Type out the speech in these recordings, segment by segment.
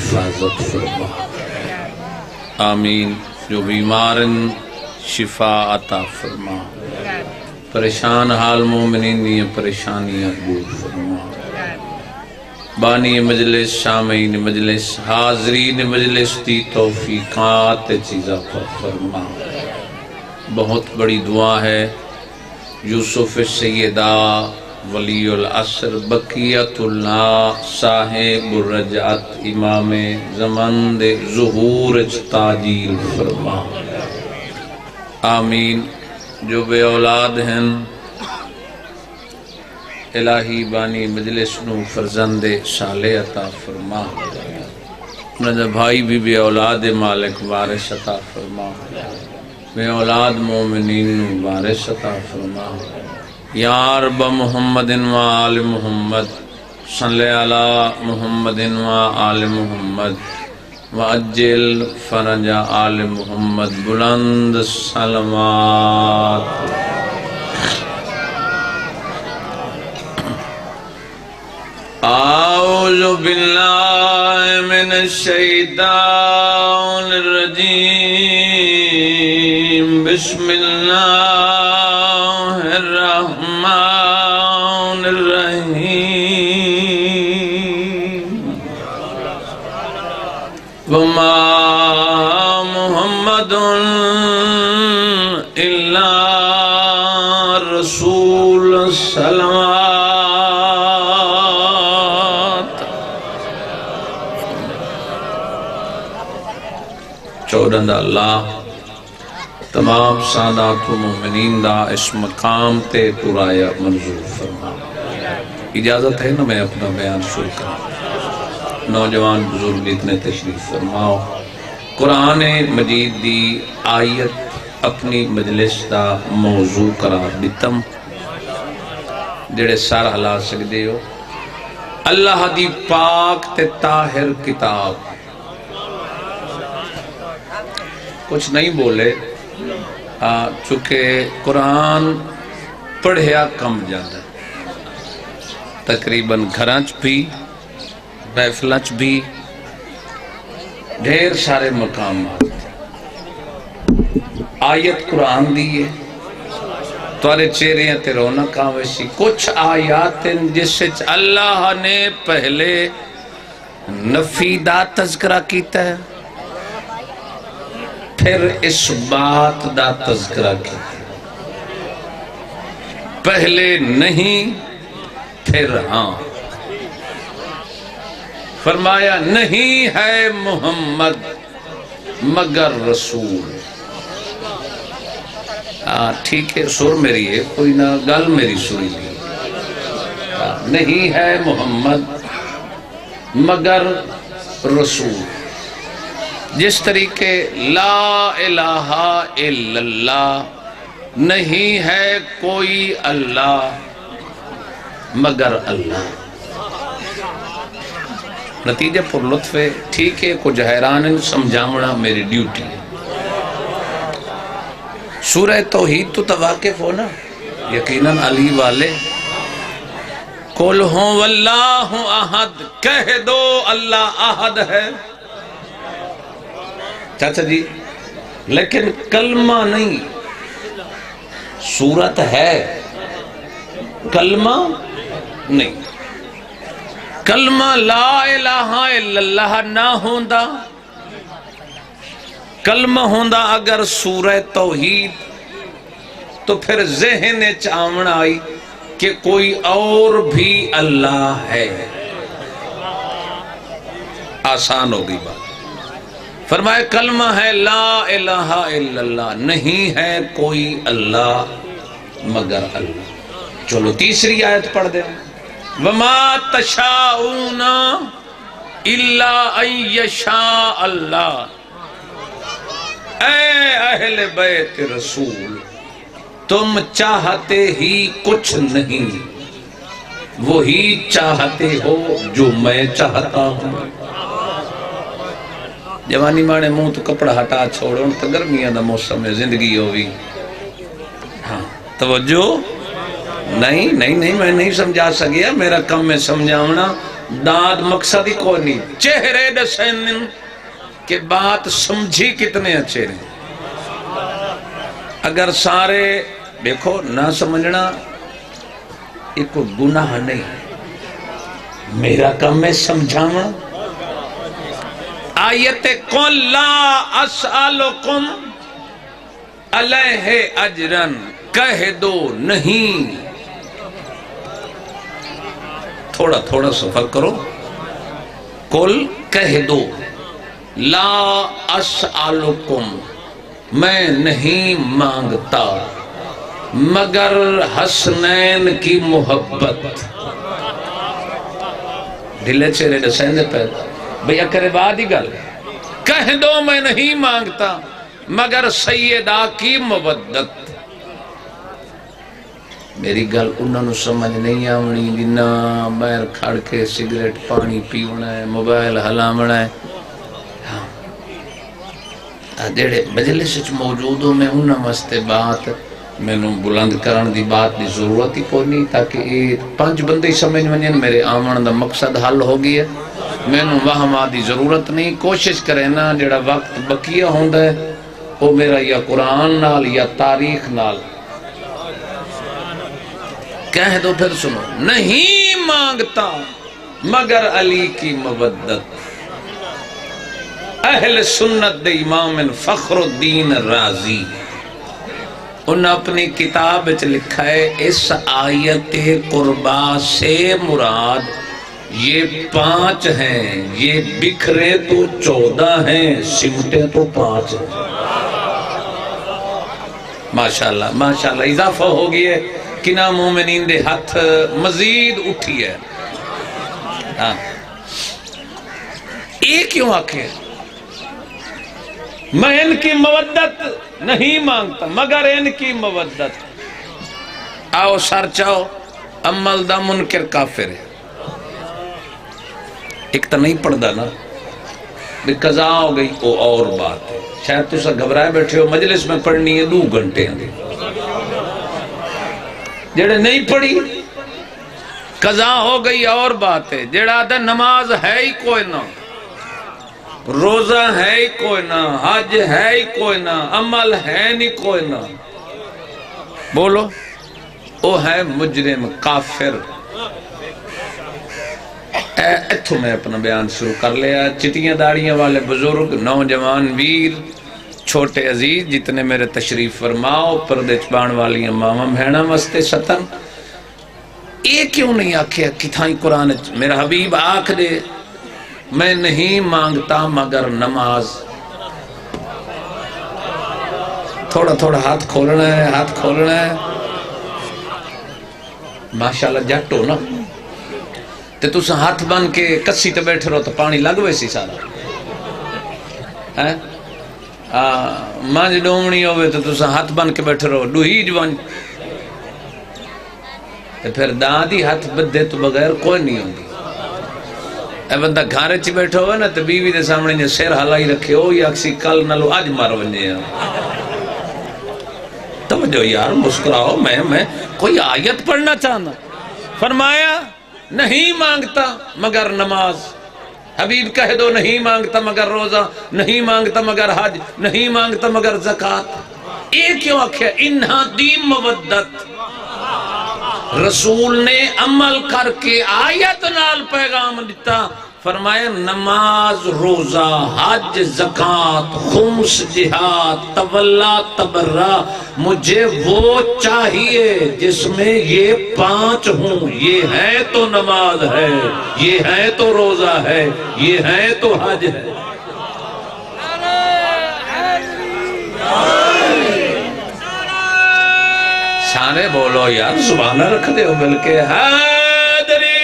حفاظت فرما آمین۔ جو بیمارن شفا عطا فرما، پریشان حال مومنین دی پریشانیاں دور فرما۔ بانی مجلس، سامعین مجلس، حاضرین مجلس دی توفیقات چیزا پر فرما۔ بہت بڑی دعا ہے یوسف سیدہ ولی العصر بقیت اللہ صاحب الرجعت امام زمان دے ظہور تاجیل فرما آمین۔ جو بے اولاد ہیں الہی بانی مجلس نو فرزند صالح عطا فرما، انہاں بھائی بھی بے اولاد مالک وارث عطا فرما، بے اولاد مومنین نو وارث عطا فرما۔ یا رب محمد و آل محمد صلی علی محمد و آل محمد وعجل فرج آل محمد، بلند سلامات۔ اعوذ باللہ من الشیطان الرجیم، بسم اللہ الرحمن الرحیم۔ وما محمد الا رسول صلوات۔ چودھا اللہ تمام سادات و مومنین دا اس مقام تے پرایا منظور فرما۔ اجازت ہے نا میں اپنا بیان شروع کروں؟ نوجوان بزرگ اتنے تشریف فرماؤ۔ قرآن مجید دی آیت اپنی مجلس دا موضوع قرار دیتم، جڑے سار ہلا سکدے ہو۔ اللہ دی پاک تے طاہر کتاب، کچھ نہیں بولے چونکہ قرآن پڑھیا کم جاتا، تقریباً گھرانچ بھی محفلانچ بھی ڈھیر سارے مقامات۔ آیت قرآن دیئے توارے چہرے تے رونق آویسی۔ کچھ آیات جس سے اللہ نے پہلے نفی دا تذکرہ کیتا ہے، پھر اس بات دا تذکرہ کیتا ہے، پہلے نہیں پھر ہاں۔ فرمایا نہیں ہے محمد مگر رسول۔ ٹھیک ہے، سر میری ہے، کوئی نہ گل میری سنی نہیں۔ نہیں ہے محمد مگر رسول۔ جس طریقے لا الہ الا اللہ، نہیں ہے کوئی اللہ مگر اللہ۔ نتیجہ پر لطف ہے، ٹھیک ہے، کچھ حیران سمجھامنا میری ڈیوٹی ہے۔ سورہ توحید تو واقف ہو نا یقیناً علی والے۔ قل ہوں واللہ احد، کہہ دو اللہ احد ہے چاچا جی، لیکن کلمہ نہیں، سورت ہے، کلمہ نہیں۔ کلمہ لا الہ الا اللہ نہ ہوندہ، کلمہ ہوندہ اگر سورہ توحید، تو پھر ذہن چاون آئی کہ کوئی اور بھی اللہ ہے، آسان ہو گئی بات۔ فرمائے کلمہ ہے لا الہ الا اللہ، نہیں ہے کوئی اللہ مگر اللہ۔ چلو تیسری آیت پڑھ دیں، وَمَا تَشَاءُونَ إِلَّا أَن يَشَاءَ اللَّهُ۔ اے اہل بیت رسول، تم چاہتے ہی کچھ نہیں، وہی چاہتے ہو جو میں چاہتا ہوں۔ جوانی مانے منہ تو کپڑا ہٹا چھوڑو، تو گرمیاں دا موسم میں زندگی ہوئی۔ ہاں توجہ نہیں میں نہیں سمجھا سکیا، میرا کم میں سمجھاونا۔ داد مقصد ہی کوئی نہیں، چہرے دسین کہ بات سمجھی کتنے اچھے رہے. اگر سارے دیکھو نہ سمجھنا یہ کوئی گناہ نہیں، میرا کام ہے سمجھانا. آیت قل لا اسألکم علیہ اجرن، کہہ دو نہیں. تھوڑا تھوڑا سفر کرو. قل کہہ دو لا اسألکم، میں نہیں مانگتا مگر حسنین کی محبت. دلے چہرے دسین دے پیدا بھئی اکرے بعد ہی گل کہہ دو میں نہیں مانگتا مگر سیدہ کی محبت. میری گل انہوں نے سمجھ نہیں آونی جنہ باہر کھڑ کے سگریٹ پانی پیونا ہے، موبائل ہلامنا ہے. جڑے مجلس موجود ہو میں انہوں واسطے بات میں نے بلند کرن دی بات دی ضرورت ہی کوئی نہیں، تاکہ یہ 5 بندے سمجھ ونجن میرے آمن دا مقصد حل ہو گیا. میں نے وہاں دی ضرورت نہیں. کوشش کرے نا جڑا وقت بقیہ ہوندا ہے وہ میرا یا قرآن نال یا تاریخ نال کہہ دو. پھر سنو، نہیں مانگتا مگر علی کی مودت. اہل سنت دے امام فخر الدین رازی انہوں اپنی کتاب وچ لکھا ہے اس آیت قربا سے مراد یہ 5 ہیں، یہ بکھرے تو 14 ہیں، سمٹے تو 5 ہیں. ماشاءاللہ ماشاءاللہ اضافہ ہو گیا ہے. کنا مومنین دے ہاتھ مزید اٹھی ہے. ایک کیوں آکھے میں ان کی مودت نہیں مانگتا مگر ان کی مودت. آؤ سر چاہو عمل دا منکر کافر ہے. ایک تو نہیں پڑھدا نا بھی قضا ہو گئی وہ اور بات ہے. شاید تو سا گھبرائے بیٹھے ہو مجلس میں پڑھنی ہے 2 گھنٹے ہیں. جڑے نہیں پڑھی قضا ہو گئی اور بات ہے. جڑا دا نماز ہے ہی کوئی نہ، روزہ ہے ہی کوئی نہ، حج ہے ہی کوئی نہ، عمل ہے نہیں کوئی نہ، بولو وہ ہے مجرم کافر. اتھو میں اپنا بیان شروع کر لیا. چٹیاں داڑیاں والے بزرگ، نوجوان ویر، چھوٹے عزیز جتنے میرے تشریف فرماؤ، پردے چبان والی ماما بہنا واسطے ستن. یہ کیوں نہیں آکھے کتھائیں قرآن میرا حبیب آکھ دے میں نہیں مانگتا مگر نماز. تھوڑا تھوڑا ہاتھ کھولنا ہے، ہاتھ کھولنا ہے. ماشاءاللہ جٹ ہو نا تے تُسا ہاتھ بن کے کسی تے بیٹھے رہو تو پانی لگ ویسی سارا. مانج ڈومنی ہوئے تو تُسا ہاتھ بن کے بیٹھے رہو ڈوہی جوان تے پھر دادی ہاتھ بدے تو بغیر کوئی نہیں ہوندی. اے بندہ گھارے چی بیٹھا ہوئے نا تو بیوی دے سامنے جو سیر حالائی رکھے ہو یا کسی کل نلو آج مار ونجے ہیں. توجہ یار مسکراؤ. میں کوئی آیت پڑھنا چاہنا. فرمایا نہیں مانگتا مگر نماز. حبیب کہہ دو نہیں مانگتا مگر روزہ، نہیں مانگتا مگر حج، نہیں مانگتا مگر زکاة. یہ کیوں آکھیا انہا دی مودت. رسول نے عمل کر کے آیت نال پیغام دیتا. فرمایا نماز، روزہ، حج، زکاة، خمس، جہاد، تولا، تبرہ، مجھے وہ چاہیے جس میں یہ 5 ہوں. یہ ہے تو نماز ہے، یہ ہے تو روزہ ہے، یہ ہے تو حج ہے. سارے بولو یار سبحانہ رکھ دے ہو بلکہ حیدری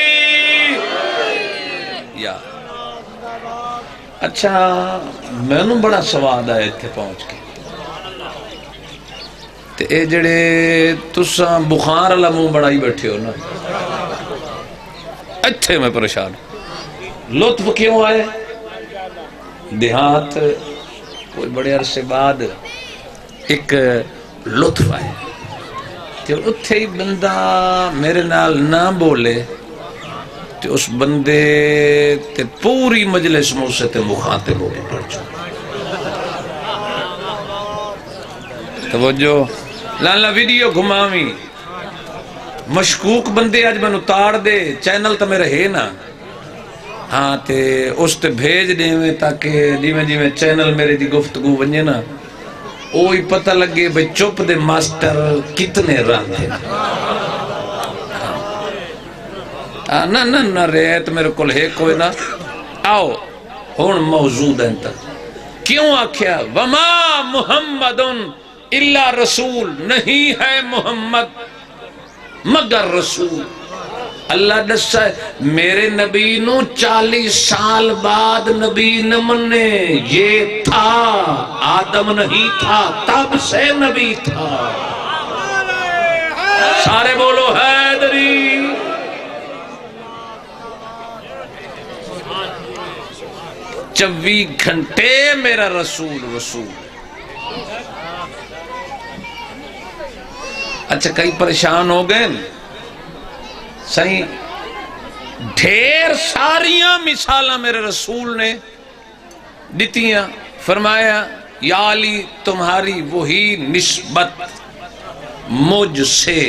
یا. اچھا میں نے بڑا سواد آئے تھے پہنچ کے تے اے جڑے تساں بخار اللہ منہ بڑائی بیٹھے ہو نا اتھے میں پریشان. لطف کیوں آئے؟ دیہات کوئی بڑے عرصے بعد ایک لطف آئے کہ اتھے ہی بندہ میرے نال نہ بولے تے اس بندے تے پوری مجلس موسے تے مخاطب ہو کے پڑ جاؤ. توجہ لالا ویڈیو گھماویں مشکوک بندے آج میں اتار دے چینل تو میرے ہے نا ہاں تے اس تے بھیج دے میں تاکہ جی چینل میرے دی گفتگو بنجے نا اوہی پتہ لگے بھئی چپ دے ماسٹر کتنے رنگ ہیں. نہ ریت میرے کل ہے کوئی نہ. آؤ ہون موجود ہیں تا کیوں آکھیا وما محمدن الا رسول, نہیں ہے محمد مگر رسول. اللہ دسا ہے میرے نبی نو 40 سال بعد نبی نہ منے, یہ تھا آدم نہیں تھا تب سے نبی تھا. سارے بولو حیدری. 24 گھنٹے میرا رسول رسول. اچھا کئی پریشان ہو گئے صحیح ڈھیر ساریاں مثالاں میرے رسول نے دیتیاں. فرمایا یا علی تمہاری وہی نسبت مجھ سے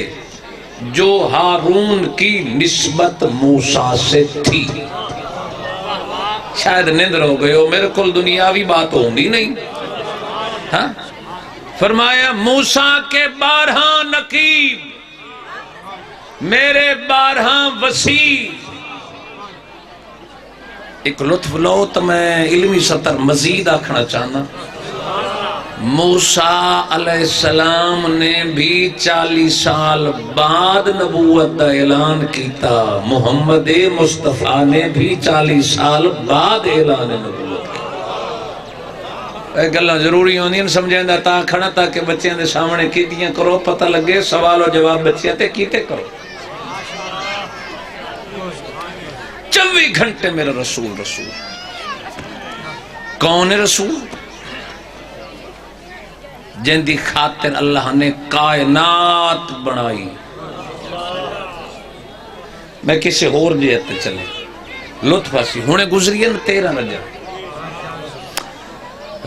جو ہارون کی نسبت موسیٰ سے تھی. شاید نیندر ہو گئے ہو, میرے کل دنیاوی بات ہوندی نہیں. ہاں فرمایا موسیٰ کے 12 نقیب میرے 12 وسیع. ایک لطف لو تو میں علمی سطر مزید آکھنا چاہنا. موسیٰ علیہ السلام نے بھی 40 سال بعد نبوت دا اعلان کیتا, محمد مصطفیٰ نے بھی 40 سال بعد اعلان نبوت. اے گلہ ضروری ہوندی ہیں سمجھیں دا تا کھڑا تاکہ بچیاں دے سامنے کیتیاں کرو پتہ لگے سوال و جواب بچیاں تے کیتے کرو. 24 گھنٹے میرا رسول رسول. کون ہے رسول؟ جن دی خاطر اللہ نے کائنات بنائی. میں کسی اور جہت چلے لطف آسی ہونے گزری ہے 13 رجب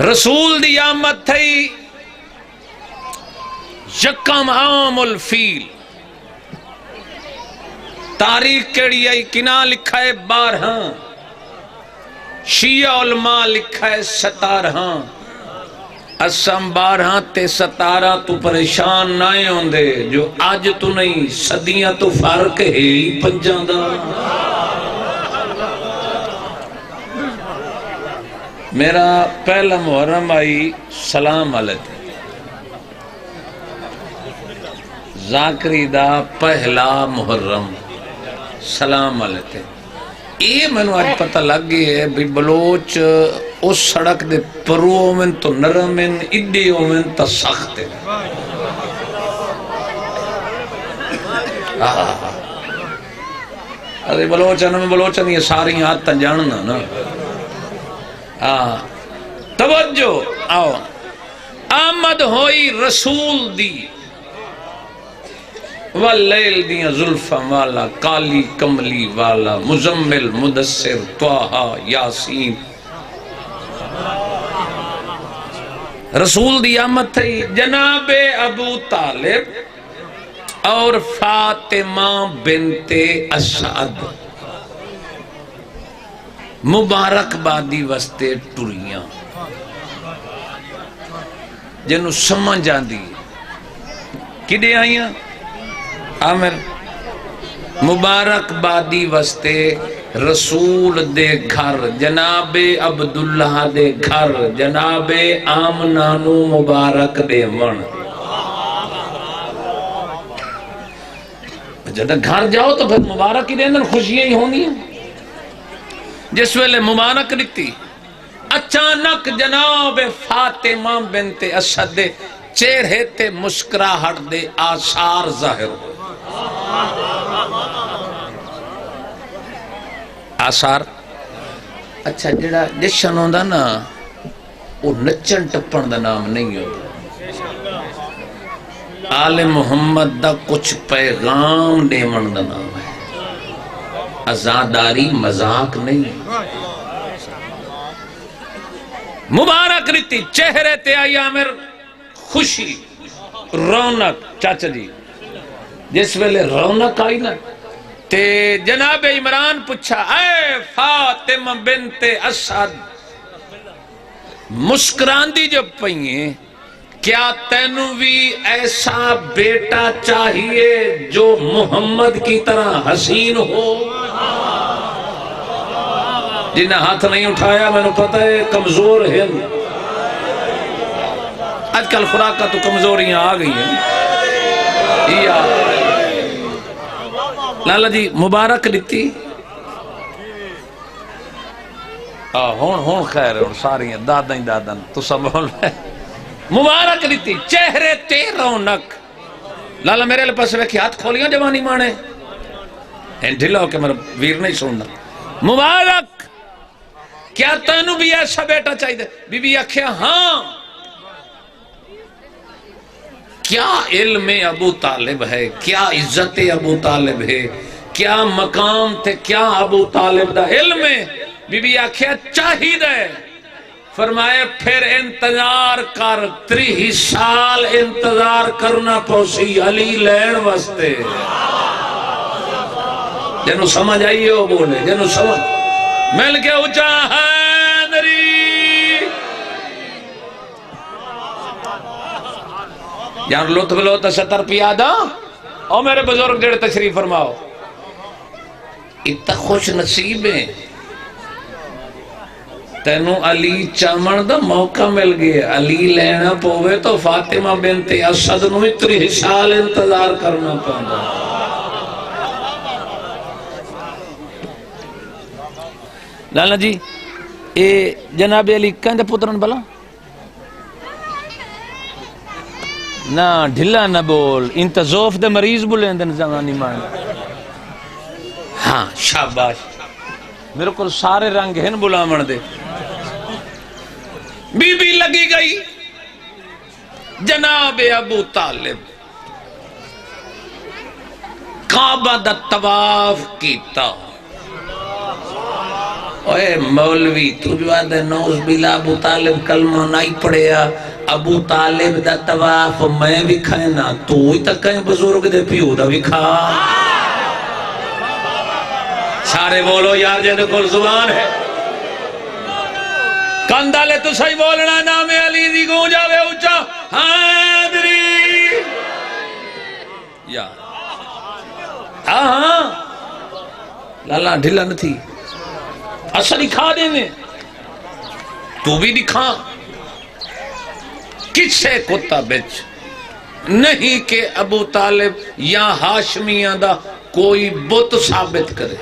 رسول دی آمد تھی یکم عام الفیل. تاریخ کیڑی آئی کنا لکھا ہے 12, شیعہ علماء لکھا ہے 17. اسم 12 تے 17 تو پریشان نہ ہوندے جو آج تو نہیں صدیاں تو فرق ہے ہی 5 دا. میرا پہلا محرم آئی سلام علیہ ذاکری دا پہلا محرم سلام علیہ. یہ میں نے آج پتہ لگ گئی ہے بھی بلوچ اس سڑک دے پرو میں تو نرم ہیں اڈی میں تو سخت ہیں. ارے بلوچن یہ ساری آتا جاننا نا. توجہ آؤ آمد ہوئی رسول دی واللیل دیاں زلفاں والا کالی کملی والا مزمل مدثر طٰہٰ یاسین. رسول دی آمد تھی جناب ابو طالب اور فاطمہ بنت اسعد مبارک بادی وستے ٹریاں جنہوں سمجھ آندی کدے آئیاں عامر مبارک بادی وستے رسول دے گھر جناب عبداللہ دے گھر جناب آمنانو مبارک دے من. جب گھر جاؤ تو پھر مبارک ہی دے اندر خوشیاں ہی ہوں گی. جس ویلے مبارک لکھتی اچانک جناب فاطمہ بنت اسد چہرے تے مسکراہٹ دے آثار ظاہر ہو. آثار اچھا جڑا جشن ہوندا نا وہ نچن ٹپن دا نام نہیں ہوتا. آل محمد دا کچھ پیغام دیون دا نام ہے. عزاداری مذاق نہیں. مبارک رتی چہرے تے آئی عامر خوشی رونق. چاچا جی جس ویلے رونق آئی نا تے جناب عمران پوچھا اے فاطمہ بنت اسد مسکراندی جب پئییں کیا تینوں بھی ایسا بیٹا چاہیے جو محمد کی طرح حسین ہو؟ جنہیں ہاتھ نہیں اٹھایا میں نے پتہ ہے کمزور ہے. آج کل خوراک کا تو کمزوریاں آ گئی ہیں. لالا جی مبارک لیتی ہون خیر ہے ساری داداں داداں تو سب مبارک لیتی چہرے تے رونق. لالا میرے لئے پاس ویکھی ہاتھ کھولیاں جوانی مانے ڈھلا ہو کہ میرا ویر نہیں سننا. مبارک کیا تینوں بھی ایسا بیٹا چاہیے دے؟ بی بی آکھیا ہاں. کیا علم ابو طالب ہے, کیا عزت ابو طالب ہے, کیا مقام تھے, کیا ابو طالب دا علم ہے. بی بی آکھیا چاہید ہے. فرمائے پھر انتظار کر 30 سال انتظار کرنا پوسی علی لین واسطے. جنہوں سمجھ آئیے وہ بولے, جنہوں سمجھ مل کے اچھا حیدری. یار لطف لوتا ستر پیادا او میرے بزرگ جڑے تشریف فرماؤ. اتنا خوش نصیب ہے تینوں علی چامن دا موقع مل گیا. علی لینا پوے تو فاطمہ بنت اسد نو 30 سال انتظار کرنا پڑا. لالا جی اے جناب علی کہندے پترن بلا نہ ڈھلا نہ بول انت زوف دے مریض بلندن زمانی مان. ہاں شاباش میرے کو سارے رنگ ہیں بلامن دے. بی بی لگی گئی جناب ابو طالب کعبہ دا طواف کیتا. اوے مولوی تجھو آدھے نوز بلا ابو طالب کلمہ نہیں پڑھیا. ابو طالب دا طواف میں بھی کھائنا تو ہی تک کہیں بزرگ دے پیو دا بھی کھا. سارے بولو یار جے کل زبان ہے کندالے تو صحیح بولنا. نام علی دی گونج آوے اچھا حیدری یا ہاں لالا ڈھلا نہ تھی اصل دکھا دیں گے تو بھی دکھا. کسے کتا بچ نہیں کہ ابو طالب یا ہاشمیاں دا کوئی بت ثابت کرے.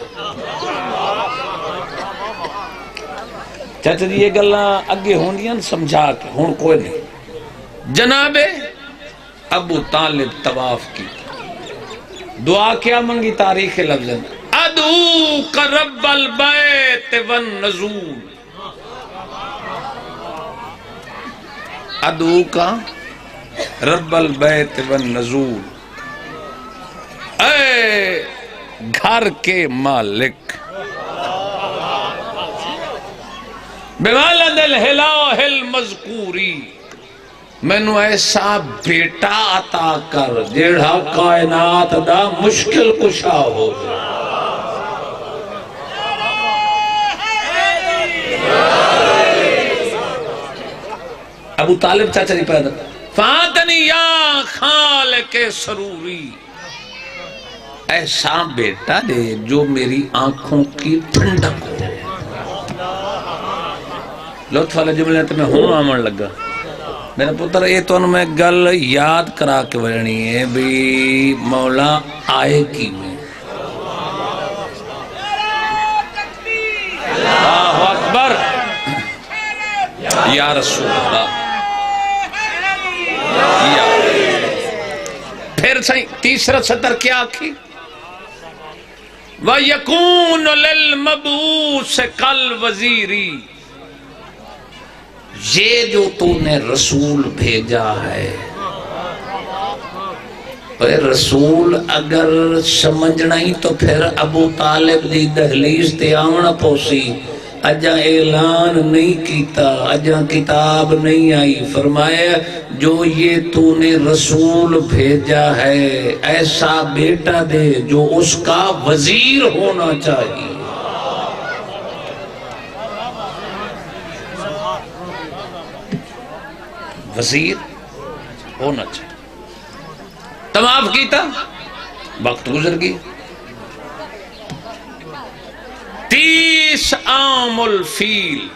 چاچا جی یہ گلہ اگے ہوندیاں سمجھا کے ہون کوئی نہیں. جناب ابو طالب طواف کی دعا کیا منگی تاریخ لفظ ادعو کا رب البیت والنزول. ادعو کا رب البیت والنزول. اے گھر کے مالک بولد الہلاہ المذکوری میں نو ایسا بیٹا عطا کر جیڑا کائنات دا مشکل کشا ہو جائے. ابو طالب چاچا جی پیدا فاتنی یا خالق سروری. ایسا بیٹا دے جو میری آنکھوں کی ٹھنڈک ہو. لطف والے جملے تو میں ہوں آمن لگا. میرا پتر یہ تو میں گل یاد کرا کے ورنی ہے بھی مولا آئے کی میں. اللہ اکبر یا رسول اللہ. پھر تیسرا سطر کیا آکھی وَيَكُونُ لِلْمَبْعُوثِ كَالْوَزِيرِ. یہ جو تو نے رسول بھیجا ہے رسول اگر سمجھنا ہی تو پھر ابو طالب دی دہلیز تے آونا پوسی، اجا اعلان نہیں کیتا، اجا کتاب نہیں آئی، فرمایا جو یہ تو نے رسول بھیجا ہے ایسا بیٹا دے جو اس کا وزیر ہونا چاہیے۔ وزیر ہونا چاہیے۔ طواف کیتا، وقت گزر گئی، 30 عام الفیل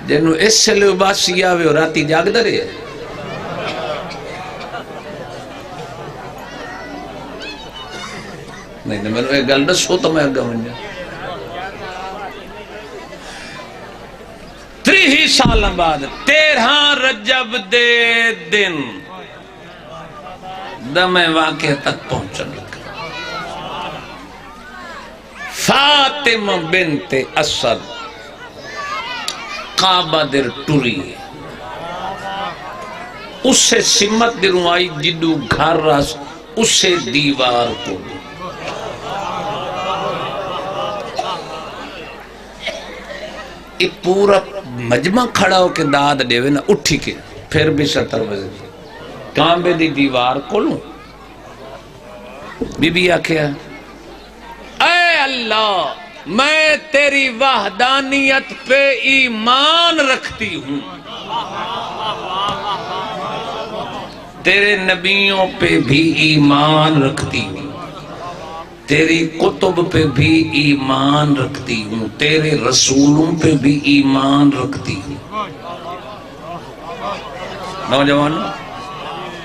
جنہوں اس سے لباسی آوے اور راتی جاگ درے ہے۔ نہیں میں نے ایک گل دسو تو میں اگا من جا 30 سال بعد 13 رجب دے دن دم واقعہ تک پہنچن لگا۔ فاطمہ بنت اسد کعبہ در ٹری، اسے سمت دروں آئی جدو گھر راس اسے دیوار کو یہ پورا مجمع کھڑا ہو کے داد دے وے نا اٹھی کے پھر بھی 70 بجے کعبے دی دیوار کو لوں بی بی آکھیا اے اللہ میں تیری وحدانیت پہ ایمان رکھتی ہوں، تیرے نبیوں پہ بھی ایمان رکھتی ہوں، تیری کتب پہ بھی ایمان رکھتی ہوں، تیرے رسولوں پہ بھی ایمان رکھتی ہوں۔ نوجوان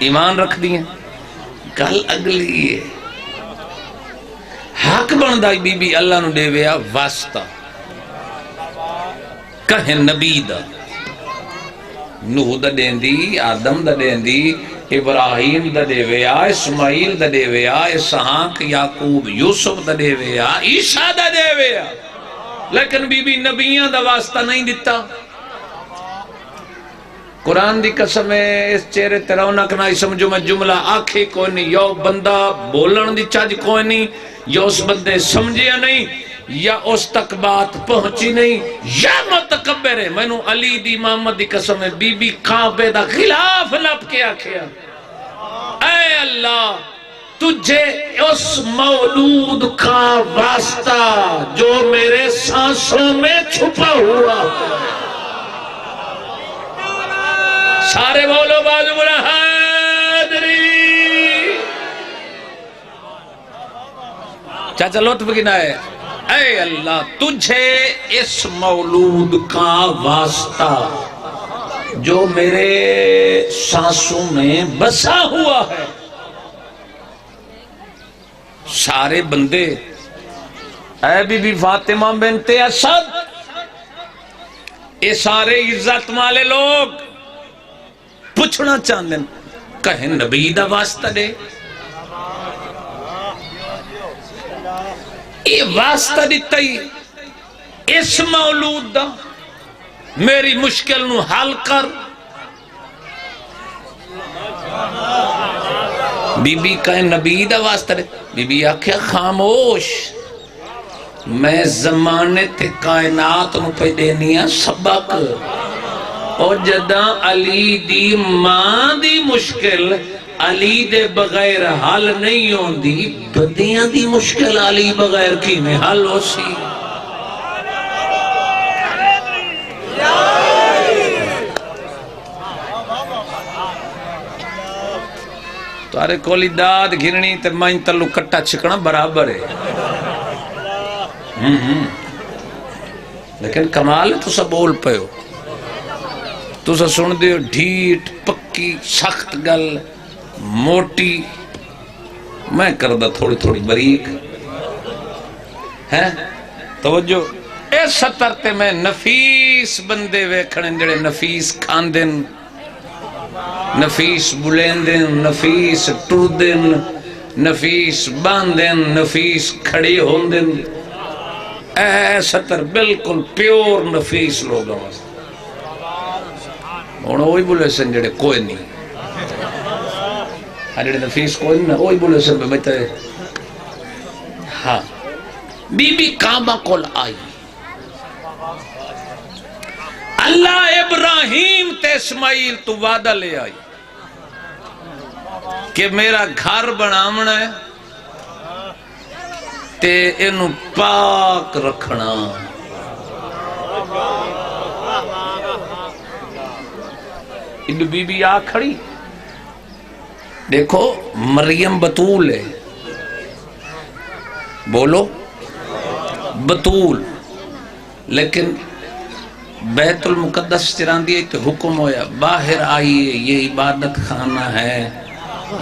ایمان رکھ دی ہیں، کل اگلی ہے حق بندائی بی بی اللہ نو دے ویا واسطہ کہیں نبی دا، نوح دا دین دی، آدم دا دین دی، ابراہیم دا دے ویا، اسماعیل دا دے ویا، اسحاق، یعقوب، یوسف دا دے ویا، عیسیٰ دا دے ویا، لیکن بی بی نبیاں دا واسطہ نہیں دیتا۔ قرآن دی قسم ہے اس چہرے تے رونق نہ سمجھو میں جملہ آکھے کوئی نہیں، یا بندہ بولن دی چاج کوئی نہیں، یا اس بندے سمجھیا نہیں، یا اس تک بات پہنچی نہیں، یا متکبر ہے۔ میں نو علی دی محمد دی قسم ہے بی بی کعبے دا خلاف لپ کے آکھیا اے اللہ تجھے اس مولود کا واسطہ جو میرے سانسوں میں چھپا ہوا، سارے بولو بازو بولا حیدری، چاچا لطف گنا ہے اے اللہ تجھے اس مولود کا واسطہ جو میرے سانسوں میں بسا ہوا ہے۔ سارے بندے اے بی بی فاطمہ بنت اسد، یہ سارے عزت والے لوگ پوچھنا چاہتے ہیں کہیں نبی دا واسطہ دے، یہ واسطہ دیتا ہی اس مولود دا میری مشکل نو حل کر۔ بی بی کہیں نبی دا واسطہ دے، بی بی آکھیا خاموش، میں زمانے تے کائنات نو پہ دینیا سبق، اور جداں علی دی ماں دی مشکل علی دے بغیر حل نہیں ہوندی، بدیاں دی مشکل علی بغیر کی میں حل ہو سی۔ تارے کولی داد گھرنی تے مائن تلو کٹا چھکنا برابر ہے، لیکن کمال ہے تو سا بول پہ ہو، تو سا سن دیو ڈھیٹ پکی سخت گل موٹی، میں کردہ تھوڑی تھوڑی بریک ہے توجہ۔ اے سطر تے میں نفیس بندے ویکھنے جڑے نفیس کھاندن، نفیس بلیندن، نفیس ٹردن، نفیس باندن، نفیس کھڑی ہوندن، اے سطر بالکل پیور نفیس لوگوں واسطے۔ ہونا وہی بولے سن جڑے کوئی نہیں ہر نفیس کوئی نہ وہی بولے سب بچے ہاں بی بی کعبہ کول آئی اللہ ابراہیم تے اسماعیل تو وعدہ لے آئی کہ میرا گھر بناونا ہے تے انہوں پاک رکھنا انہوں بی بی آ کھڑی دیکھو مریم بطول ہے بولو بطول لیکن بیت المقدس چران دیئے تو حکم ہویا باہر آئیے یہ عبادت خانہ ہے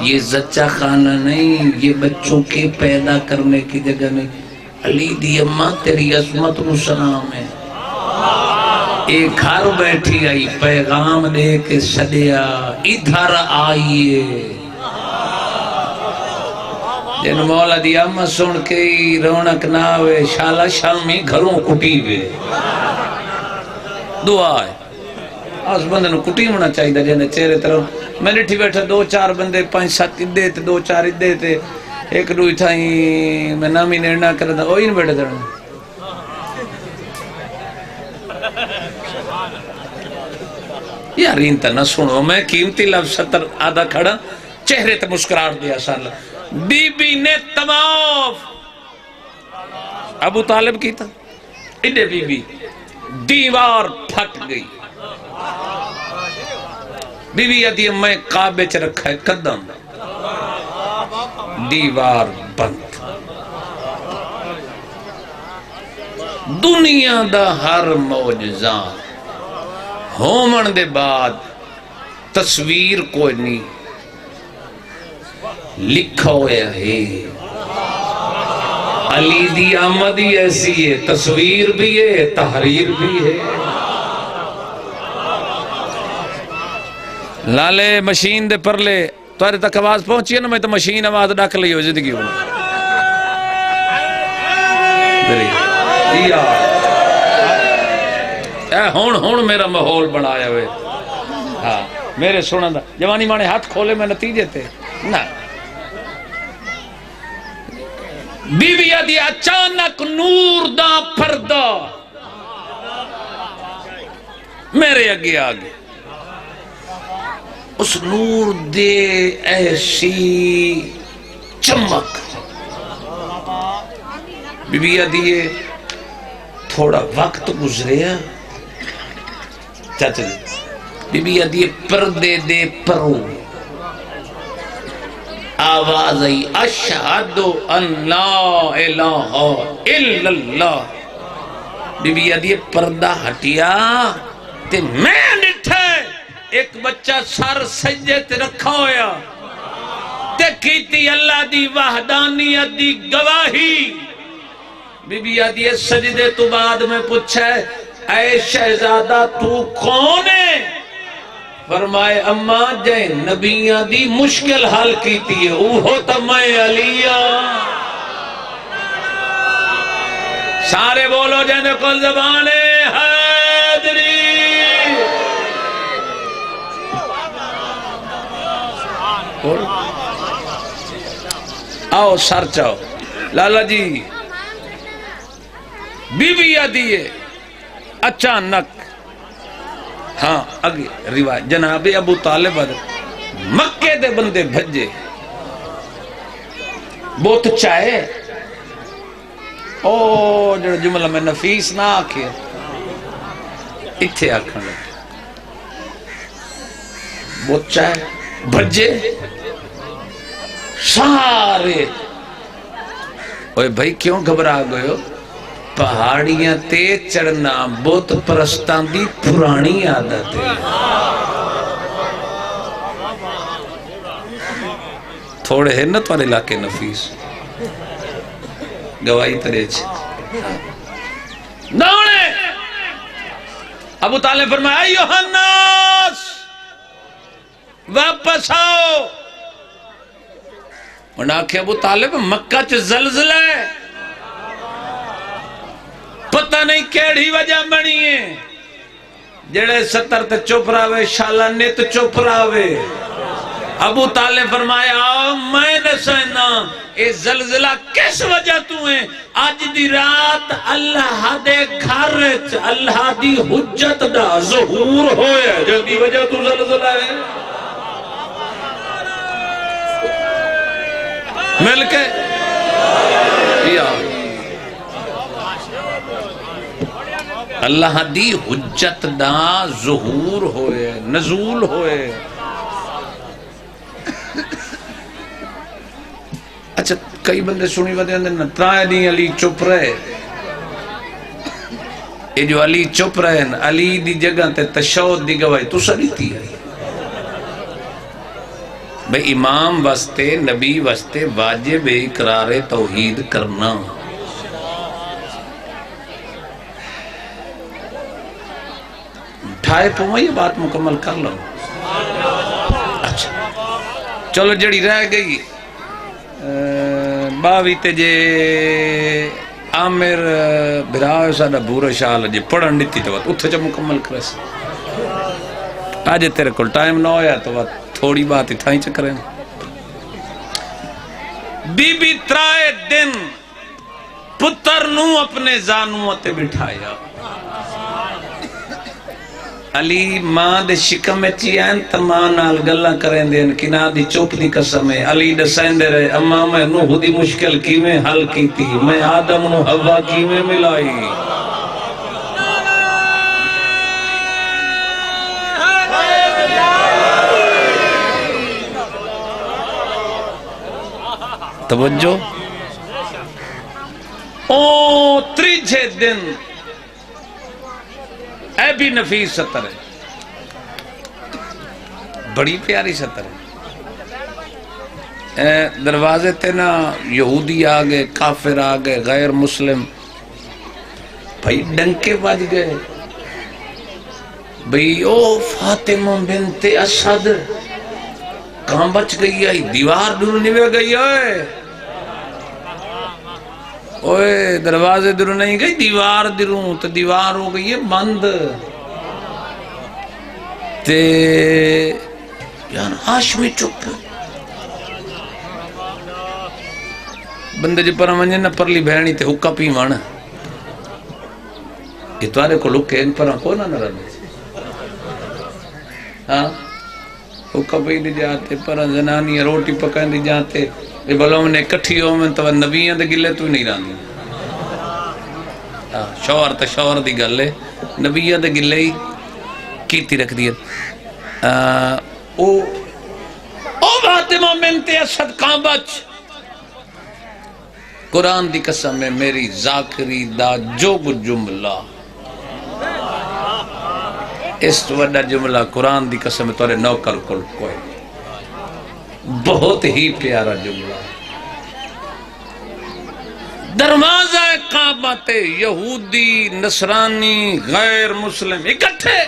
یہ زچہ خانہ نہیں یہ بچوں کے پیدا کرنے کی جگہ نہیں علی دی اماں تیری عظمت و سلام ہے ایک گھر بیٹھی آئی پیغام دے کے سدیا ادھر آئیے جن مولا دی اماں سن کے رونق نہ ہوئے شالا شامی گھروں کٹی ہوئے دعا ہے اس بندے نو کٹی ہونا چاہیے جنہیں چہرے طرف میں لٹھی بیٹھا دو چار بندے پانچ سات ادھے تھے دو چار ادھے تھے ایک روئی تھائی میں نامی نیڑنا کرتا وہی نہیں بیٹھے تھا یار انتا نہ سنو میں قیمتی لفظ ستر آدھا کھڑا چہرے تے مسکراٹ دیا سال بی بی نے طواف ابو طالب کی تھا ادھے بی بی دیوار پھٹ گئی بی بی یادی میں کعبے چ رکھا ہے قدم دیوار بند دنیا دا ہر معجزہ ہومن دے بعد تصویر کوئی نہیں لکھا ہویا ہے علی دی آمدی ایسی ہے تصویر بھی ہے تحریر بھی ہے لالے مشین دے پرلے توارے تک آواز پہنچی ہے نا میں تو مشین آواز ڈاک لی ہو زندگی ہوں اے ہون میرا محول بنایا ہوئے ہاں میرے سنن دا جوانی مانے ہاتھ کھولے میں نتیجے تھے نا بی بی دی اچانک نور دا پردہ میرے اگے آگے اس نور دے ایسی چمک بی بی دیئے تھوڑا وقت گزریا چاچا بی بی دیئے پردے دے پرو آواز آئی اشہد ان لا الہ الا اللہ بی بی دیئے پردہ ہٹیا تے میں نٹھے ایک بچہ سر سجدے تے رکھا ہویا تے کیتی اللہ دی وحدانیت دی گواہی بی بی دیئے سجدے تو بعد میں پوچھے اے شہزادہ تو کون ہے فرمائے اماں جائے نبیاں دی مشکل حل کیتی ہے اوہو تمہیں علیہ سارے بولو جائے کل زبانے حیدری آؤ سر چاؤ لالا جی بی بی دیئے اچانک ہاں اگے روایت جناب ابو طالب مکے دے بندے بھجے بہت چاہے او جو جملہ میں نفیس نہ آکھے اتھے آکھن لگے بہت چاہے بھجے سارے اوہ بھائی کیوں گھبرا گئے ہو پہاڑیاں تے چڑھنا بہت پرستان دی پرانی عادت ہے تھوڑے ہیں نا تمہارے علاقے نفیس گواہی ترے دوڑے ابو طالب فرمایا ایوہ الناس واپس آؤ انہاں کہ ابو طالب مکہ چ زلزلہ ہے پتہ نہیں کیڑی وجہ بنی ہے جڑے ستر تے چپ راوے شالا نت چپ راوے ابو طالب فرمایا میں نہ سہنا اے زلزلہ کس وجہ تو ہے آج دی رات اللہ دے گھر اللہ دی حجت دا ظہور ہوئے جس دی وجہ تو زلزلہ ہے مل کے یا اللہ دی حجت دا ظہور ہوئے نزول ہوئے اچھا کئی بندے سنی بدے اندر ترائے نہیں علی چپ رہے یہ جو علی چپ رہے علی دی جگہ تے تشہد دی گواہی تو سڑی تھی ہے بھئی امام واسطے نبی واسطے واجب اقرار توحید کرنا ٹھائے پو میں یہ بات مکمل کر لوں اچھا چلو جڑی رہ گئی باوی تے جے عامر بھراو ساڑا بورا شال جے پڑھن دیتی تو بات اتھا جا مکمل کرس آج تیرے کل ٹائم نہ ہویا تو بات تھوڑی بات ہی تھائیں چکریں بی بی ترائے دن پتر نو اپنے زانوں تے بٹھایا علی ماں دے شکم چی این تمام نال گلہ کریں دین کنا دی چوپ دی قسم ہے علی دے سیندے رہے اما میں نوح دی مشکل کی میں حل کی تھی میں آدم نو حوا کی میں ملائی توجہ او تریجھے دن اے بھی نفیس ستر ہے بڑی پیاری ستر ہے دروازے تے نا یہودی آگئے کافر آگئے غیر مسلم بھئی ڈنکے بج گئے بھئی او فاطمہ بنت اسد کہاں بچ گئی آئی دیوار دور نوے گئی آئے اوے دروازے دروں نہیں گئی دیوار دروں تو دیوار ہو گئی ہے بند تے یار ہاشمی چپ بندے جو پر منجے نہ پرلی بہنی تے حکا پی مانا اتوارے کو لکے ان پر کونا نہ رہنے ہاں حکا پی دی جاتے پر زنانی روٹی پکائیں دی جاتے یہ بلوں نے کٹھی ہو میں تو نبیان دے گلے تو نہیں رہنی شوہر تا شوہر دی گلے نبیان دے گلے ہی کیتی رکھ دیا او فاطمہ بنت اسد کہاں بچ قرآن دی قسم ہے میری ذاکری دا جو جملہ اس وڈا جملہ قرآن دی قسم ہے تورے نوکر کل کوئی بہت ہی پیارا جملہ دروازہ کعبہ تے یہودی نصرانی غیر مسلم اکٹھے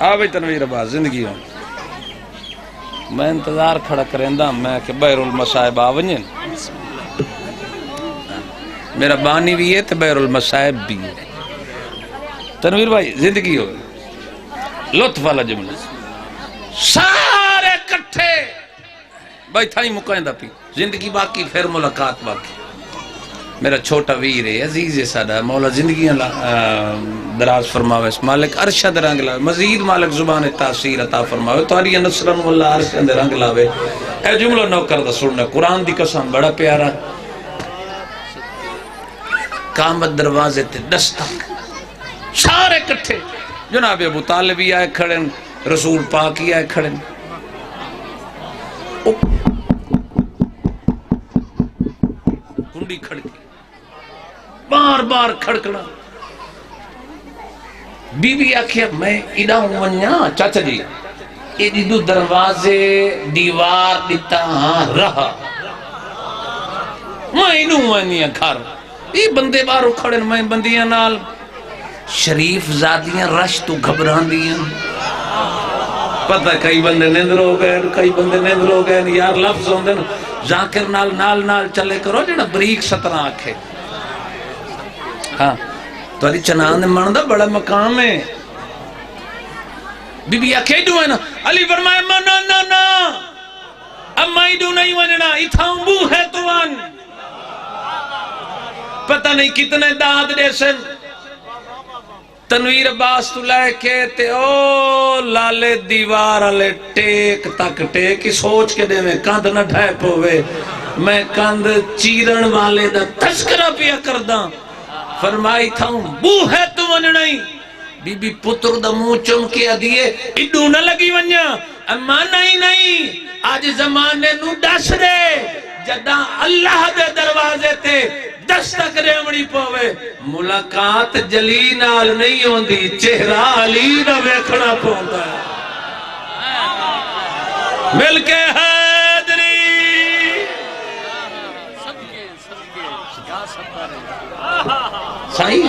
آوے تنویر عباس زندگی ہوں میں انتظار کھڑا کریں دا میں کہ بیر المصائب آونین میرا بانی بھی ہے تو بیر المصائب بھی ہے تنویر بھائی زندگی ہو لطف والا جملہ سارے کٹھے بھائی تھائی مقایندہ پی زندگی باقی پھر ملاقات باقی میرا چھوٹا ویر ہے عزیز ہے سادہ مولا زندگیاں دراز فرماوے مالک ارشد رنگ لاوے مزید مالک زبان تاثیر عطا فرماوے تواری نصرن واللہ ارشد رنگ لاوے اے جملہ نو کردہ سننا قرآن دی قسم بڑا پیارا قامت دروازے تے دستک سارے کٹھے جناب ابو طالبی آئے کھڑے رسول پاکی آئے کھڑے کنڈی کھڑکی بار بار کھڑکڑا بی بی آکھیا میں ایڈا ونیا چاچا جی ایڈی دو دروازے دیوار دیتا رہا میں ایڈو ونیا گھر یہ بندے بار کھڑے میں بندیاں نال شریف زادیاں رش تو گھبران دیاں پتہ کئی بندے نیندر ہو گئے کئی بندے نیندر ہو گئے یار لفظ ہوندے نا ذاکر نال چلے کرو جڑا بریک سترہ آنکھے ہاں تو علی چنان نے ماندہ بڑا مقام ہے بی بی اکیڈو ہے نا علی فرمائے نا نا نا اما ایڈو نہیں وننا اتھاں بو ہے تو ون پتہ نہیں کتنے داد دے سن تنویر عباس تو لائے کے تے او لالے دیوار آلے ٹیک تک ٹیک کی سوچ کے دے میں کاندھ نہ ڈھائے پوے میں کاندھ چیرن والے دا تذکرہ پیا کرداں فرمائی تھا بو ہے تو ون نہیں بی بی پتر دا منہ چم کے ادیے اڈو نہ لگی ونیا اما نہیں آج زمانے نو ڈس رے جداں اللہ دے دروازے تے دستک ریمڑی پوے ملاقات جلی نال نہیں ہوندی چہرہ علی نہ ویکھنا پوندا مل کے حیدری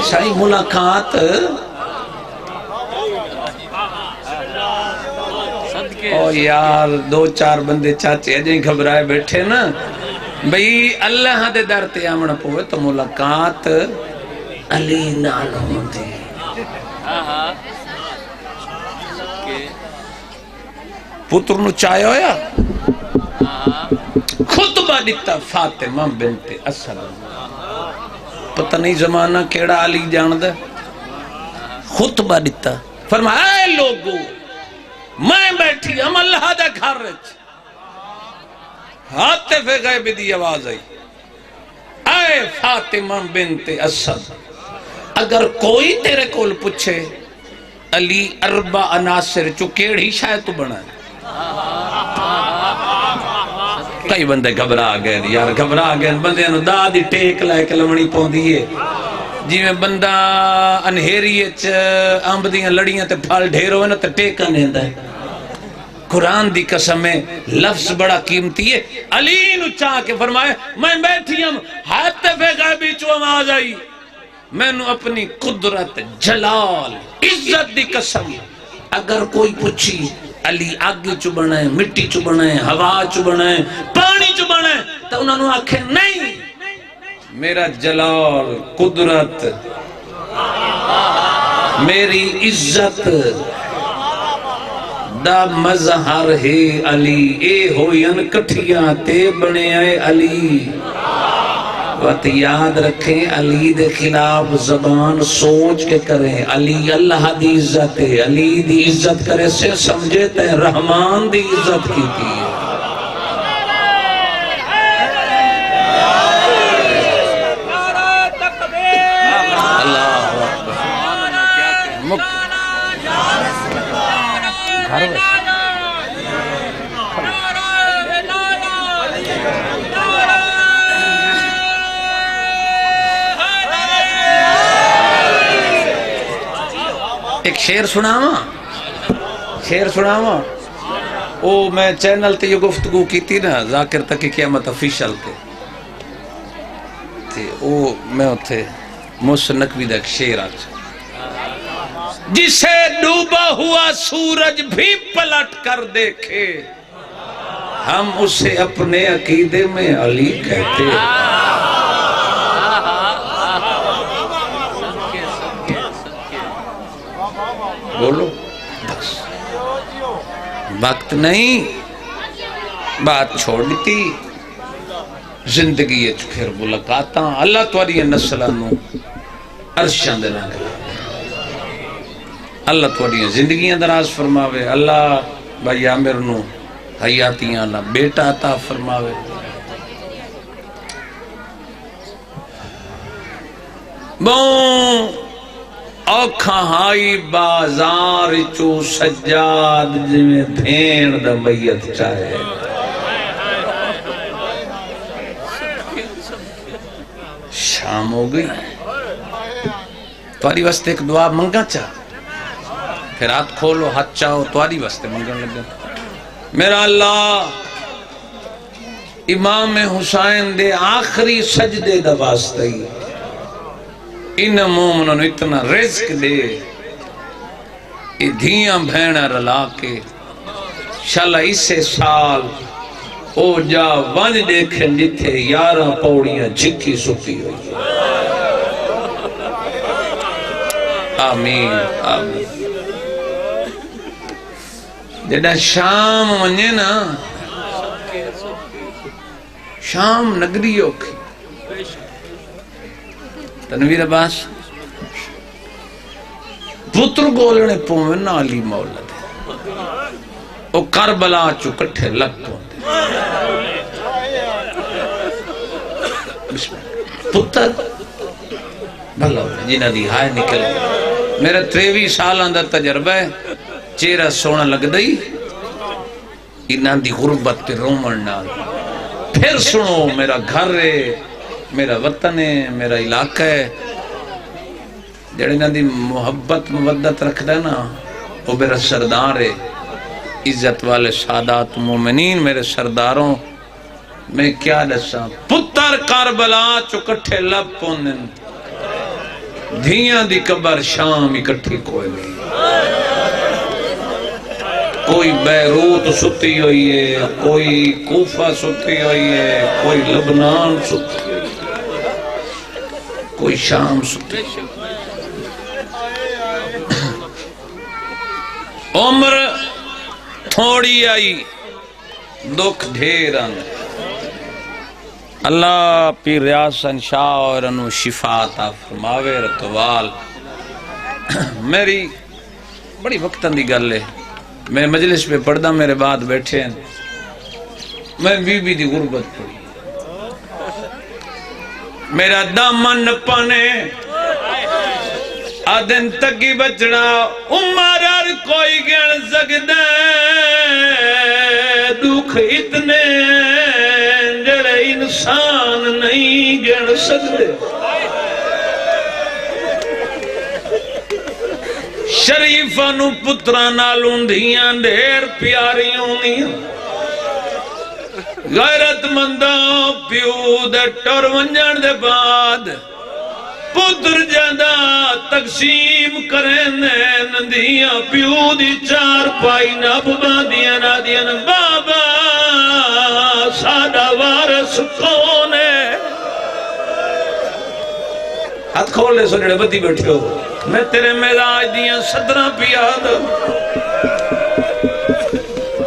سائی ملاقات او یار دو چار بندے چاچے جائیں گھبرائے بیٹھے نا بھئی اللہ دے در تے آمنا پوے تو ملاقات علی نال ہوندی پتر نو چاہے ہویا خطبہ دیتا فاطمہ بنت اسد پتہ نہیں زمانہ کیڑا علی جاندہ خطبہ دیتا فرمایا اے لوگو میں بیٹھی ہم اللہ دے گھر رچ ہاتھ پہ گئے بھی دی آواز آئی اے فاطمہ بنت اسد اگر کوئی تیرے کول پوچھے علی اربع عناصر چکیڑی شاید تو بنا ہے کئی بندے گھبرا گئے یار گھبرا گئے بندے انہوں دادی ٹیک لائے کے لمڑی پون دیئے جی میں بندہ انہیری آمب دیاں لڑیاں تے پھال ڈھیر ہوئے نا تے ٹیکا نہیں ہے قرآن دی قسم میں لفظ بڑا قیمتی ہے علی نو چاہ کے فرمائے میں بیٹھی ہم ہاتھ پہ گئے بیچو آواز آئی میں نو اپنی قدرت جلال عزت دی قسم اگر کوئی پوچھی علی آگے چو بنائے مٹی چو بنائے ہوا چو بنائے پانی چو بنائے تو انہوں نے آکھے نہیں میرا جلال قدرت میری عزت دا مظہر ہے علی اے ہوئین کٹھیاں تے بنے آئے علی وقت یاد رکھیں علی دے خلاف زبان سوچ کے کریں علی اللہ دی عزت ہے علی دی عزت کرے سے سمجھے تے رحمان دی عزت کی تھی ایک شعر سناواں او میں چینل تے یہ گفتگو کی تھی نا ذاکر تک قیامت افیشل تے او میں اتھے موسیٰ نقوی دا ایک شعر آج جسے ڈوبا ہوا سورج بھی پلٹ کر دیکھے ہم اسے اپنے عقیدے میں علی کہتے بولو بس وقت نہیں بات چھوڑ دیتی زندگی پھر ملاقاتاں اللہ تواری نسلانوں عرشان دینا گیا اللہ تواری زندگیاں دراز فرماوے اللہ بھائی عامر نو حیاتیاں اللہ بیٹا عطا فرماوے بوں اوکھا ہائی بازار چو سجاد جمیں بھین دا بیت چاہے شام ہو گئی تواری واسطے ایک دعا منگا چاہ پھر ہاتھ کھولو ہاتھ چاہو تواری واسطے منگا لگا میرا اللہ امام حسین دے آخری سجدے دا واسطے ان مومنوں نے اتنا رزق دے دھیاں بھینا رلا کے شالا اسے سال او جا ون دیکھیں جتھے 11 پوڑیاں جھکی سکی ہوئی آمین آمین جڑا شام ونجے نا شام نگری اوکھی تنویر عباس پتر گولنے پویں نالی مولد او کربلا چو کٹھے لگ پوندے پتر بھلا جنہ دی ہائے نکل میرا 23 سال اندر تجربہ ہے چہرہ سونا لگ دئی انہاں دی غربت تے رومن نال پھر سنو میرا گھر ہے میرا وطن ہے میرا علاقہ ہے جڑے انہاں دی محبت مودت رکھدا نا وہ میرا سردار ہے عزت والے سادات مومنین میرے سرداروں میں کیا دساں پتر کربلا چو کٹھے لب پوندن دھیاں دی قبر شام اکٹھی کوئی نہیں کوئی بیروت ستی ہوئی ہے کوئی کوفہ ستی ہوئی ہے کوئی لبنان ستی ہوئی ہے کوئی شام ستی عمر تھوڑی آئی دکھ ڈھیر آنے اللہ پیر ریاسن شاہ اور انو شفا عطا فرماوے رتوال میری بڑی وقتاں دی گل ہے میں مجلس پہ پڑھدا میرے بعد بیٹھے ہیں میں بی بی دی غربت پڑھی میرا دامن پانے آدن تکی بچڑا عمر ہر کوئی گن سکدے دکھ اتنے جڑے انسان نہیں گن سکدے شریفانو پتران نالوں دھیاں ڈھیر پیاریوں نہیں غیرت مندوں پیو دے ٹر ونجن دے بعد پتر جاندہ تقسیم کریں نندیاں پیو دی چار پائی نب باندیاں نادیاں بابا سادہ وارث کون ہے ہاتھ کھول لے سو جڑے بدی بیٹھے ہو میں تیرے مزاج دیاں صدرہ پیاد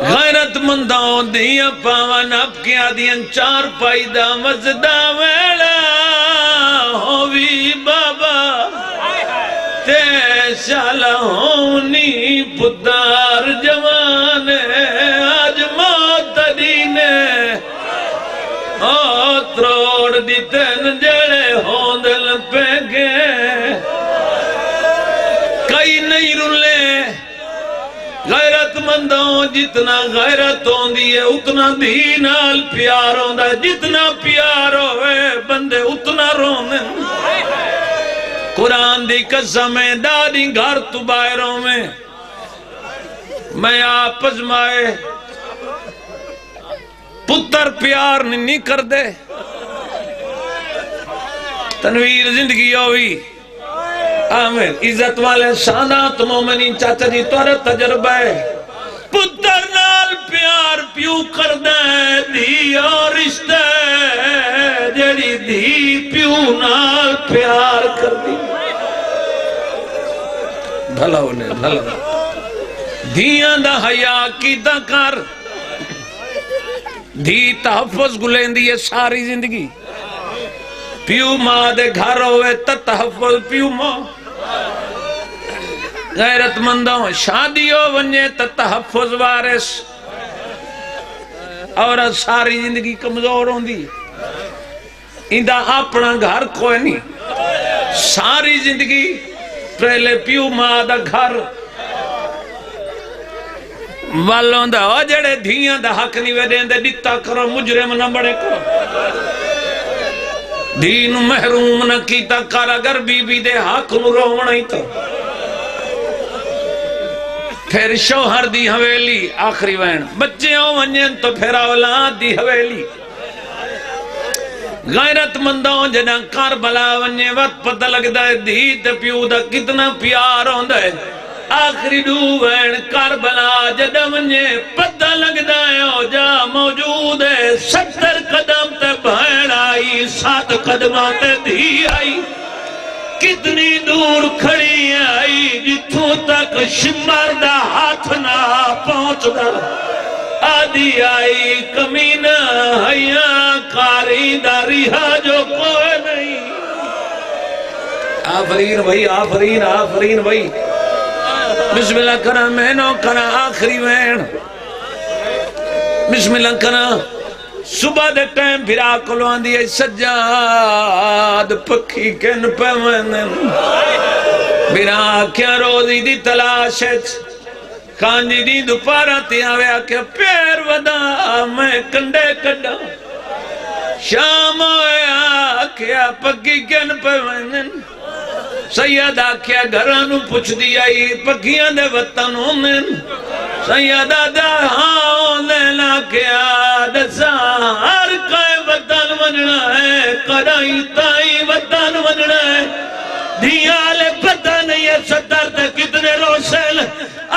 غیرت مندوں دیاں پاوا نب کیا دیاں چار پائی دا مزدہ ویڑا ہووی بابا تے شالا ہونی پتار جوان آج موت دینے تروڑ دیتن جڑے ہوندل پہ گے کئی نہیں رلے غیرت مندوں جتنا غیرت ہوندی ہے اتنا دینال پیار ہوندا ہے جتنا پیار ہوئے بندے اتنا رومن قرآن دی قسم ہے دادی گھر تو باہروں میں آپ ازمائے پتر پیار نہیں کر دے تنویر زندگی ہوئی آمین عزت والے سادات مومنین چاچا جی تو تجربہ ہے پتر نال پیار پیو کر دے دی اور رشتہ جڑی دی پیو نال پیار کر دی بھلا ہونے بھلا دھیاں دا حیاء کی دا کر دھی تحفظ گلیں دیئے ساری زندگی پیو ماں دے گھر ہوئے تحفظ پیو ماں غیرت مندوں شادی ہو ونجے تحفظ وارث اور ساری زندگی کمزور ہوں دی اندہ اپنا گھر کوئی نہیں ساری زندگی پہلے پیو ماں دا گھر والوں دا جڑے دھیاں دا حق نہیں ویدیں دے دیتا کرو مجرم نہ بڑے کو دین محروم نہ کیتا کر اگر بی بی دے حق نو رونا ہی تو پھر شوہر دی حویلی آخری وین بچے ہوں ونجن تو پھر اولاد دی حویلی غیرت مندوں جنہاں کربلا ونجے وقت پتہ لگتا ہے دی تے پیو دا کتنا پیار ہوندہ ہے آخری دو وین کربلا جدہ ونجے پتہ لگتا ہے او جا موجود ہے 70 قدم تے بھین آئی 7 قدمہ تے دھی آئی کتنی دور کھڑی آئی جتھوں تک شمر دا ہاتھ نہ پہنچ دا آدھی آئی کمینہ حیاں کاری داری ہا جو کوئی نہیں آفرین بھائی آفرین آفرین بھائی بسم اللہ کرا میں نو کرا آخری وین بسم اللہ کرا صبح دے ٹائم بھرا کلوان دیئے سجاد پکھی کن پیمنن بھرا کیا روزی دی تلاشت کانجی دی دوپارا تیاں ویا کہ پیر ودا میں کنڈے کڈا شام ہویا کیا پکی کن پیمنن سیدہ کیا گھرانو پوچھ دیائی پکیاں دے وطن ہومن سیدہ دا ہاں لینا کیا دسا ہر کائے وطن وننا ہے قرائی تائی وطن وننا ہے دھیالے پتہ نہیں ہے ستر تے کتنے روشن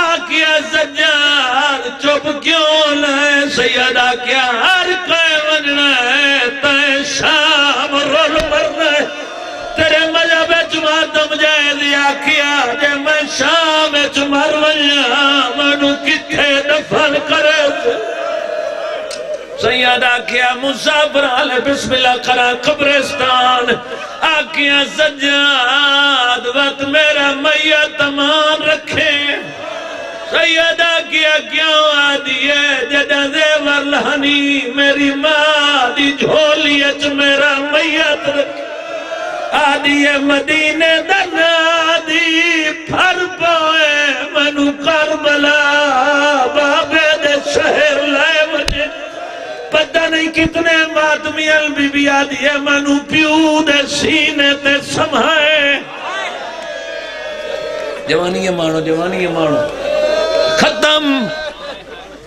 آکیا سجاد چوب کیوں لائے سیدہ کیا ہر کائے وننا ہے تائے شام رول مرنا ہے تیرے مجھب چمار دم جائے دیا کیا جے میں شام چمار ونیا منو کتھے دفن کرے سیدہ کیا مسافر آلے بسم اللہ کرا قبرستان آکیا سجاد وقت میرا میت امان رکھے سیدہ کیا کیوں آدھی ہے جدہ زیور لہنی میری ماں دی جھولی اچ میرا میت رکھے آدھی مدینے دنا دی پھر پوئے منو کربلا بابے دے شہر لائے مجھے پتہ نہیں کتنے ماتمی بی بی آدھی منو پیو دے سینے تے سمھائے جوانی یہ مانو ختم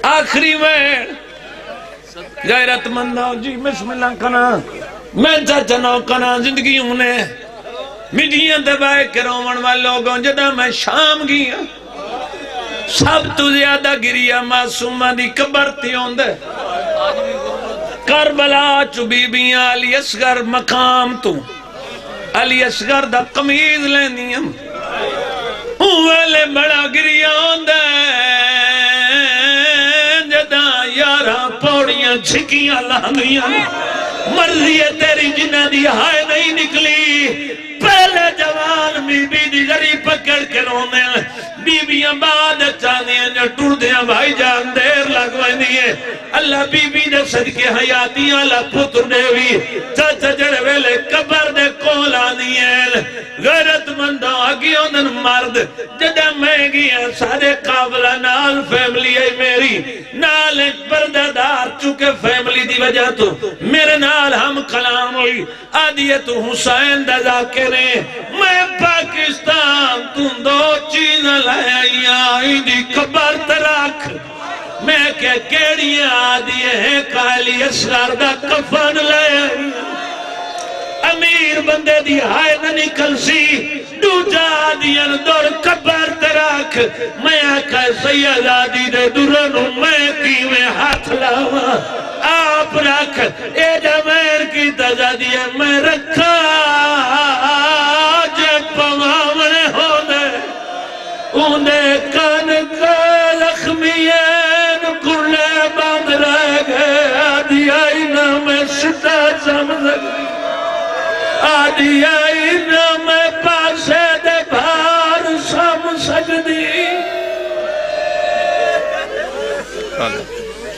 آخری میں غیرت مندہ جی بسم اللہ کنا میں چاچنو کنا زندگی ہونے میڈیاں دبائے کے رومن والے لوگوں جدہ میں شام گیا سب تو زیادہ گریا معصومہ دی قبرتی ہوندے کربلا چو بی بیاں علی اصغر مقام تو علی اصغر دا قمیض لینی ہم ویلے بڑا گریا ہوندے جدہ یارہ پوڑیاں چھکیاں لاندیاں مرضی ہے تیری جنہ دی ہائے نہیں نکلی پہلے جوان بی بی دی گری پکڑ کے رونے بی بیاں بعد چاندیاں جو ٹوڑ دیاں بھائی جان دیر لگوائیں دیئے اللہ بی بی دے صدقے حیاتیاں اللہ پتر دیوی چاچا جڑے ویلے قبر دے کولا دیئے غیرت مندوں آگیوں دن مرد جدہ میں گیا سارے قابلہ نال فیملی ہے میری نال ایک پردہ دار چکے فیملی دی وجہ تو میرے نال ہم کلام ہوئی آدیت حسین دزا کرے میں پاکستان تم دو چیز لائے آئی دی قبر تراک میں کہ کیڑی آدھی ہے کالی اصغر دا کفن لائے امیر بندے دی ہائے نہ نکل سی دو جا دیاں دور قبر تراک میں آکھا سید آدھی دے درنو میں کیویں ہاتھ لاؤں آپ رکھ اے جمیر کی تجا دیئے میں رکھا جے پوامنے ہونے انہیں کن کا لخمین کلے بند رہ گئے آدھی آئی نا میں شدہ سمجھ آدھی آئی